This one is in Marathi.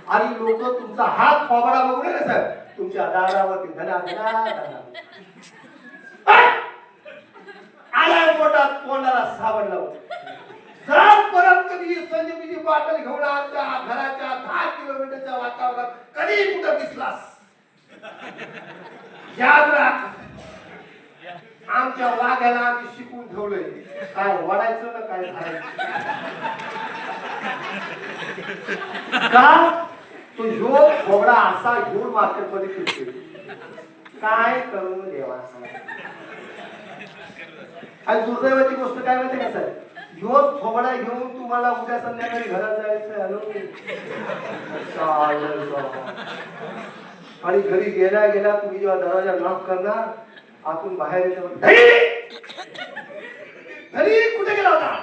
आणि लोक तुमचा हात फोबडा बघून ना सर तुमच्या दारावरती धना धना धना आला पोटात कोणाला साबण लावून जर परत कधी संजीवनीची बाटल घेऊन आमच्या घराच्या 10 किलोमीटरच्या वातावरणात कधी कुठं दिसलास याद राख आमच्या वाघ्याला आम्ही शिकून ठेवलंय काय वडायचं ना काय खायचं का तो ह्यो घोडा असा घेऊन मार्केटमध्ये फिरतोय काय करू देवा आणि दुर्दैवाची गोष्ट काय माहिती का सर ह्यो थोबडा घेऊन तुम्हाला उद्या संध्याकाळी घरात जायचं हॅलो आणि घरी गेल्या गेल्या तुम्ही जेव्हा दरवाजा लॉक करणार आतून बाहेर येतो घरी कुठे गेला होता